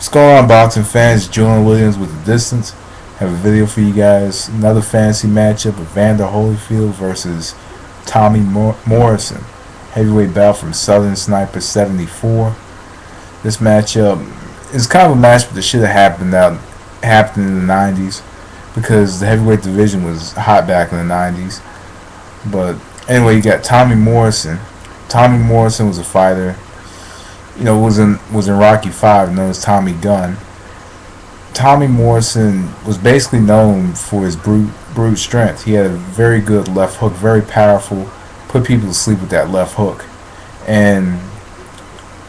What's going on, boxing fans? Julian Williams with The Distance. Have a video for you guys. Another fantasy matchup of Evander Holyfield versus Tommy Morrison. Heavyweight bout from Southern Sniper 74. This matchup is kind of a match that should have happened in the 90s because the heavyweight division was hot back in the 90s. But anyway, you got Tommy Morrison. Tommy Morrison was a fighter. Was in Rocky V, known as Tommy Gunn. Tommy Morrison was basically known for his brute strength. He had a very good left hook, very powerful, put people to sleep with that left hook. And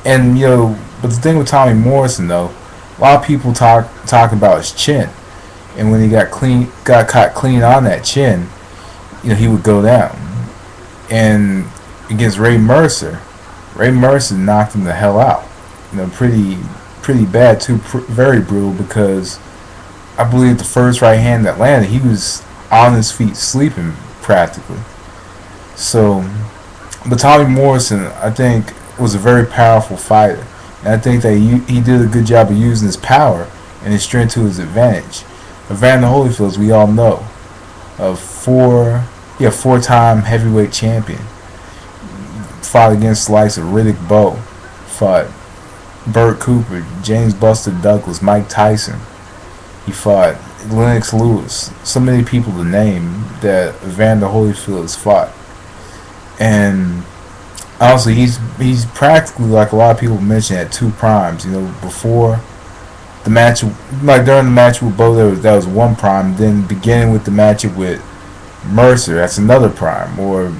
but the thing with Tommy Morrison though, a lot of people talk about his chin, and when he got caught clean on that chin, he would go down. And against Ray Mercer knocked him the hell out. Pretty bad too, very brutal, because I believe the first right hand that landed, he was on his feet sleeping practically. So, but Tommy Morrison, I think, was a very powerful fighter, and I think that he did a good job of using his power and his strength to his advantage. Evander Holyfield, as we all know, a four-time heavyweight champion. Fought against the likes of Riddick Bowe, fought Burt Cooper, James Buster Douglas, Mike Tyson. He fought Lennox Lewis. So many people to name that Evander Holyfield has fought. And honestly, he's practically, like a lot of people mention, at two primes. Before the match, like during the match with Bowe, that was one prime. Then beginning with the matchup with Mercer, that's another prime. Or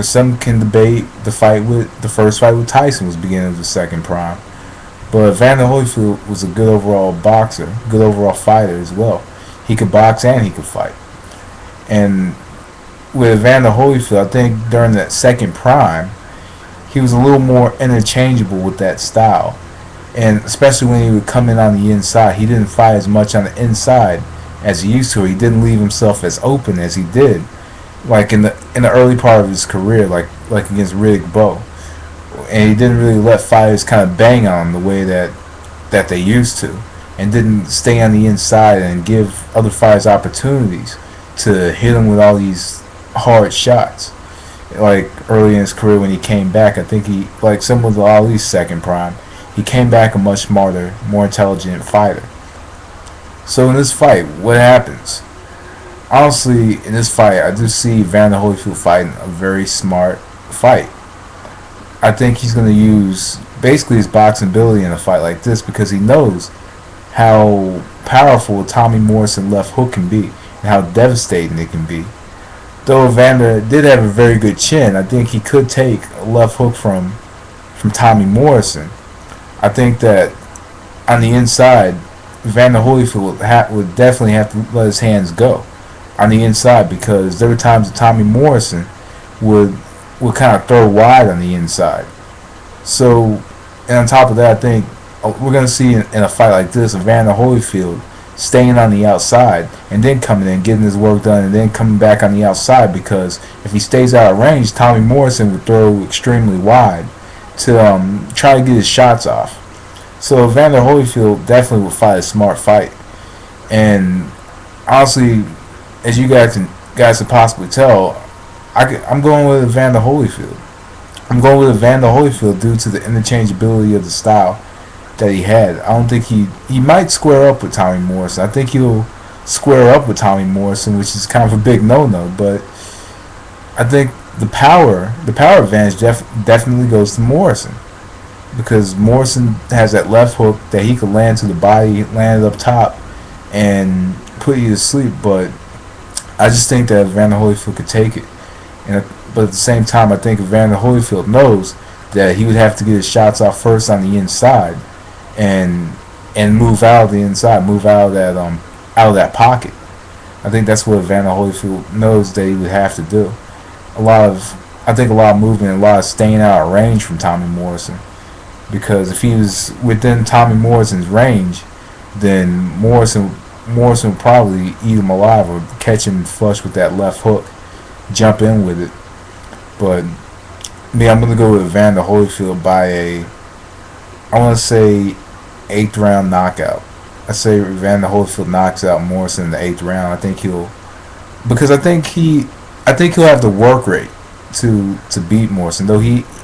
some can debate the first fight with Tyson was beginning of the second prime. But Evander Holyfield was a good overall boxer, good overall fighter as well. He could box and he could fight. And with Evander Holyfield, I think during that second prime, he was a little more interchangeable with that style. And especially when he would come in on the inside, he didn't fight as much on the inside as he used to. He didn't leave himself as open as he did, like in the early part of his career, like against Riddick Bowe. And he didn't really let fighters kind of bang on him the way that they used to, and didn't stay on the inside and give other fighters opportunities to hit him with all these hard shots. Like early in his career when he came back, I think he, like similar to Ali's second prime, he came back a much smarter, more intelligent fighter. So in this fight, what happens? Honestly, in this fight, I do see Evander Holyfield fighting a very smart fight. I think he's going to use basically his boxing ability in a fight like this, because he knows how powerful Tommy Morrison left hook can be and how devastating it can be. Though Evander did have a very good chin, I think he could take a left hook from Tommy Morrison. I think that on the inside, Evander Holyfield would definitely have to let his hands go on the inside, because there were times that Tommy Morrison would kind of throw wide on the inside. So, and on top of that, I think we're going to see in a fight like this, Evander Holyfield staying on the outside and then coming in, getting his work done, and then coming back on the outside, because if he stays out of range, Tommy Morrison would throw extremely wide to try to get his shots off. So Evander Holyfield definitely would fight a smart fight. And honestly, as you guys can possibly tell, I'm going with Evander Holyfield. I'm going with Evander Holyfield due to the interchangeability of the style that he had. I don't think he might square up with Tommy Morrison. I think he'll square up with Tommy Morrison, which is kind of a big no-no. But I think the power advantage definitely goes to Morrison, because Morrison has that left hook that he could land to the body, land it up top, and put you to sleep. But I just think that Evander Holyfield could take it. But at the same time, I think Evander Holyfield knows that he would have to get his shots off first on the inside, and move out of the inside, move out of that pocket. I think that's what Evander Holyfield knows that he would have to do. I think a lot of movement and a lot of staying out of range from Tommy Morrison, because if he was within Tommy Morrison's range, then Morrison would probably eat him alive or catch him flush with that left hook, jump in with it. But I'm going to go with Evander Holyfield by I want to say 8th round knockout. I say Evander Holyfield knocks out Morrison in the 8th round. I think he'll, because I think he'll have the work rate to beat Morrison. Though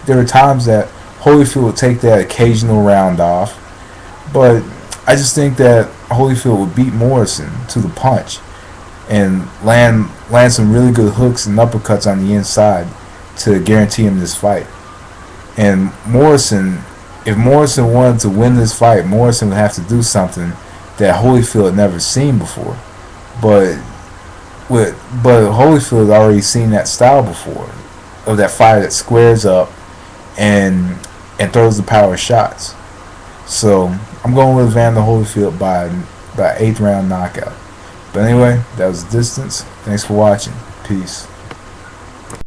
there are times that Holyfield will take that occasional round off, but I just think that Holyfield would beat Morrison to the punch and land some really good hooks and uppercuts on the inside to guarantee him this fight. And Morrison, if Morrison wanted to win this fight, Morrison would have to do something that Holyfield had never seen before. But Holyfield had already seen that style before, of that fighter that squares up and throws the power shots. So I'm going with Evander Holyfield by 8th round knockout. But anyway, that was Distance. Thanks for watching. Peace.